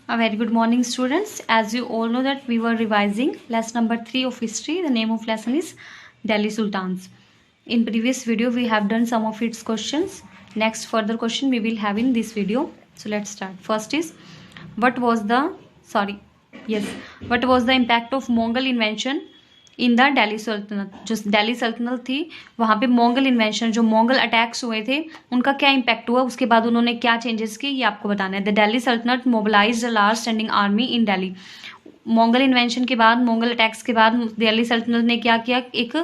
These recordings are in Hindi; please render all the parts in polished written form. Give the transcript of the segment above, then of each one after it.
A very good morning, students. As you all know that we were revising lesson number 3 of history. The name of lesson is Delhi Sultans. In previous video, we have done some of its questions. Next further question we will have in this video. So let's start. First is, what was the impact of Mongol invention in the Delhi सल्तनत? जो दिल्ली सल्तनत थी वहाँ पे मोंगल इन्वेंशन, जो मोंगल अटैक्स हुए थे उनका क्या इम्पैक्ट हुआ, उसके बाद उन्होंने क्या चेंजेस की, ये आपको बताना है. द दिल्ली सल्तनत mobilised a large standing army in Delhi. Mongol invention के बाद, मोंगल अटैक्स के बाद दिल्ली सल्तनत ने क्या किया, एक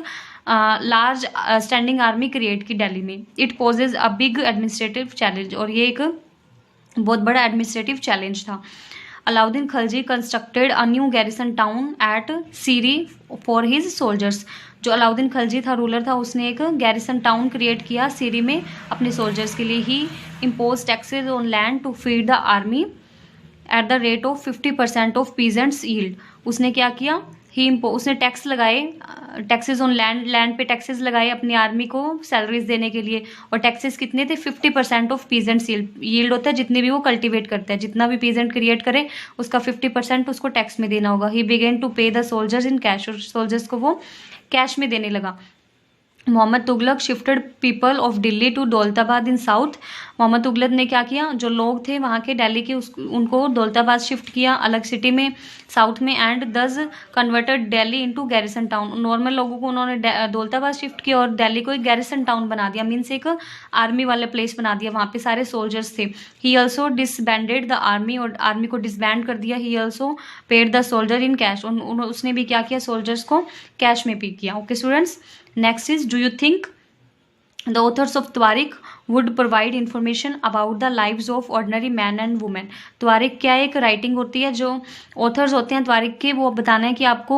लार्ज स्टैंडिंग आर्मी क्रिएट की दिल्ली में. It poses a big administrative challenge, और ये एक बहुत बड़ा एडमिनिस्ट्रेटिव चैलेंज था. Alauddin Khalji constructed a new garrison town at Siri for his soldiers. जो अलाउद्दीन खलजी था, रूलर था, उसने एक गैरिसन टाउन क्रिएट किया सीरी में अपने सोल्जर्स के लिए. He impose taxes on land to feed the army at the rate of 50% of peasants yield. उसने क्या किया, उसने टैक्स लगाए, टैक्सेस ऑन लैंड पे टैक्सेस लगाए अपनी आर्मी को सैलरीज देने के लिए. और टैक्सेस कितने थे, 50% ऑफ पीजेंट्स यील्ड होता है, जितने भी वो कल्टीवेट करते हैं, जितना भी पीजेंट क्रिएट करे उसका 50% उसको टैक्स में देना होगा. He began to pay the soldiers in cash, और सोल्जर्स को वो कैश में देने लगा. Mohammad Tughlaq shifted people of Delhi to Daulatabad in south. Mohammad Tughlaq ने क्या किया, जो लोग थे वहाँ के दिल्ली के उनको दौलताबाद शिफ्ट किया, अलग सिटी में साउथ में. एंड दस converted Delhi into garrison town. Normal लोगों को उन्होंने दौलताबाद शिफ्ट किया और दिल्ली को एक गैरिसन टाउन बना दिया, मीन्स एक आर्मी वाले प्लेस बना दिया, वहाँ पे सारे सोल्जर्स थे. He also disbanded the army, और आर्मी को डिसबैंड कर दिया. He also paid the soldier in cash, उसने भी क्या किया, सोल्जर्स को कैश में पे किया. Okay students, next is, do you think the authors of Tariq would provide information about the lives of ordinary man and women? Tariq क्या एक राइटिंग होती है, जो ऑथर्स होते हैं Tariq के, वो बताना है कि आपको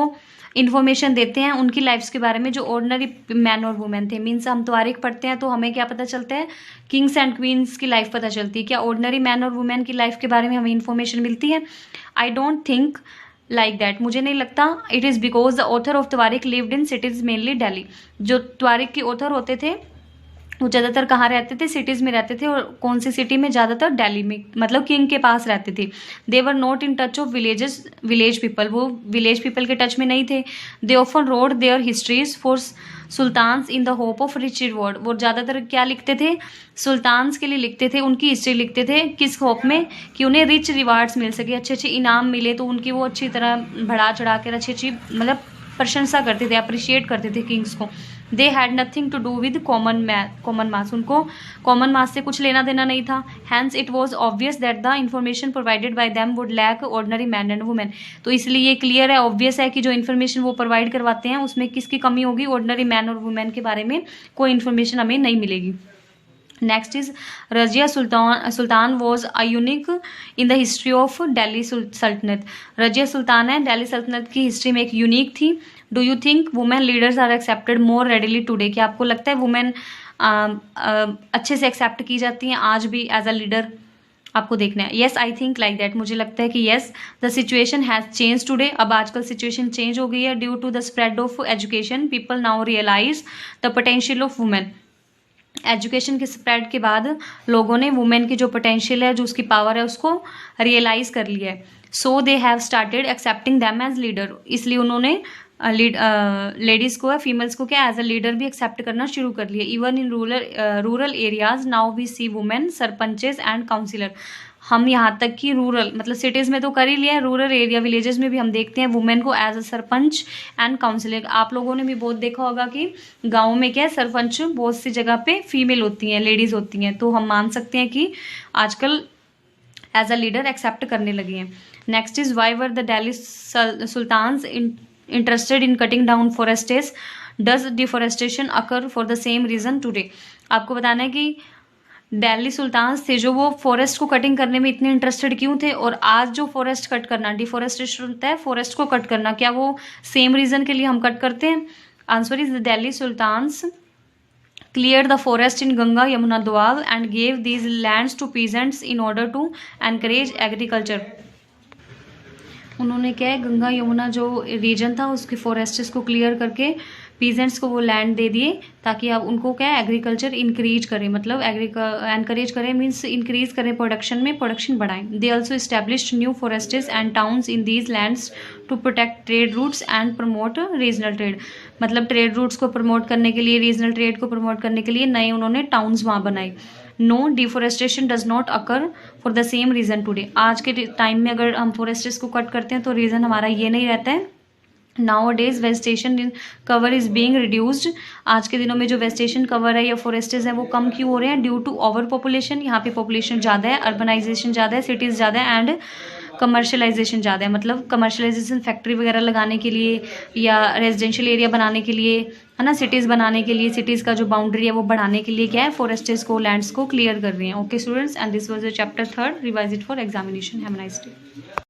इन्फॉर्मेशन देते हैं उनकी लाइफ्स के बारे में जो ऑर्डिनरी मैन और वुमेन थे. मीन्स हम Tariq पढ़ते हैं तो हमें क्या पता चलता है, किंग्स एंड क्वींस की लाइफ पता चलती है. क्या ऑर्डिनरी मैन और वुमेन की लाइफ के बारे में हमें इन्फॉर्मेशन मिलती है? I don't think like that, मुझे नहीं लगता. It is because the author of Tariq lived in cities mainly Delhi. जो Tariq के ऑथर होते थे वो ज़्यादातर कहाँ रहते थे, सिटीज़ में रहते थे. और कौन सी सिटी में, ज़्यादातर दिल्ली में, मतलब किंग के पास रहते थे. They were not in touch of village people, वो विलेज पीपल के टच में नहीं थे. They often wrote their histories for sultans in the hope of rich reward. वो ज़्यादातर क्या लिखते थे, सुल्तान्स के लिए लिखते थे, उनकी हिस्ट्री लिखते थे, किस होप में, कि उन्हें रिच रिवार्ड्स मिल सके, अच्छे अच्छे इनाम मिले, तो उनकी वो अच्छी तरह बढ़ा चढ़ा कर अच्छी मतलब प्रशंसा करते थे, अप्रिशिएट करते थे किंग्स को. They had nothing to do with common mass, उनको कॉमन मास से कुछ लेना देना नहीं था. Hence it was obvious that the information provided by them would lack ordinary man and women. तो इसलिए ये क्लियर है, ऑब्वियस है कि जो इन्फॉर्मेशन वो प्रोवाइड करवाते हैं उसमें किसकी कमी होगी, ऑर्डिनरी मैन और वुमेन के बारे में कोई इन्फॉर्मेशन हमें नहीं मिलेगी. Next is, Razia Sultan was a unique in the history of Delhi सल्तनत. रजिया सुल्तान है दिल्ली सल्तनत की हिस्ट्री में एक यूनिक थी. Do you think women leaders are accepted more readily today? क्या आपको लगता है वुमेन अच्छे से एक्सेप्ट की जाती हैं आज भी एज अ लीडर? आपको देखना है. Yes, I think like that, मुझे लगता है कि yes, the situation has change today. अब आजकल सिचुएशन चेंज हो गई है. Due to the spread of education people now realise the potential of women. Education के स्प्रेड के बाद लोगों ने वुमेन की जो पोटेंशियल है, जो उसकी पावर है, उसको रियलाइज कर लिया है. So they have started accepting them as leader. इसलिए उन्होंने लेडीज़ को, फीमेल्स को क्या, एज अ लीडर भी एक्सेप्ट करना शुरू कर लिया. Even in rural areas now we see women sarpanches and councillor. हम यहाँ तक कि रूरल, मतलब सिटीज़ में तो कर ही लिया है, रूरल एरिया विलेजेस में भी हम देखते हैं वुमेन को as a sarpanch and councillor. आप लोगों ने भी बहुत देखा होगा कि गाँव में क्या है, सरपंच बहुत सी जगह पे फीमेल होती हैं, लेडीज़ होती हैं. तो हम मान सकते हैं कि आजकल एज अ लीडर एक्सेप्ट करने लगे हैं. Next is, why were the Delhi sultans interested in cutting down forests? Does deforestation occur for the same reason today? आपको बताना है कि दिल्ली सुल्तान्स थे जो वो फॉरेस्ट को कटिंग करने में इतने इंटरेस्टेड क्यों थे, और आज जो फॉरेस्ट कट करना, डिफोरेस्टेशन होता है फॉरेस्ट को कट करना, क्या वो सेम रीजन के लिए हम कट करते हैं? Answer is, the Delhi sultans cleared the forest in Ganga Yamuna Doab and gave these lands to peasants in order to encourage agriculture. उन्होंने क्या है, गंगा यमुना जो रीजन था उसके फॉरेस्ट्स को क्लियर करके पीजेंट्स को वो लैंड दे दिए ताकि अब उनको क्या है एग्रीकल्चर इंक्रीज करें, मतलब एनकरेज करें मीन्स इंक्रीज करें प्रोडक्शन में, प्रोडक्शन बढ़ाएं। They also established new forests and towns in these lands to protect trade routes and promote regional trade, मतलब ट्रेड रूट्स को प्रमोट करने के लिए, रीजनल ट्रेड को प्रमोट करने के लिए नए उन्होंने टाउन्स वहाँ बनाए। No deforestation does not occur for the same reason today, आज के टाइम में अगर हम फॉरेस्ट्स को कट करते हैं तो रीज़न हमारा ये नहीं रहता है। Now days vegetation cover is being reduced, आज के दिनों में जो वेजिटेशन कवर है या फॉरेस्ट्स हैं वो कम क्यों हो रहे हैं? ड्यू टू ओवर पॉपुलेशन, यहाँ पे पॉपुलेशन ज़्यादा है, अर्बनाइजेशन ज़्यादा है, सिटीज़ ज़्यादा है एंड कमर्शलाइजेशन ज़्यादा है, मतलब कमर्शलाइजेशन फैक्ट्री वगैरह लगाने के लिए या रेजिडेंशियल एरिया बनाने के लिए, है ना, सिटीज़ बनाने के लिए, सिटीज़ का जो बाउंड्री है वो बढ़ाने के लिए क्या है, फॉरेस्ट्स को, लैंड्स को क्लियर कर रही हैं। Okay students, and this was the chapter 3, revise it for examination. Have a nice day.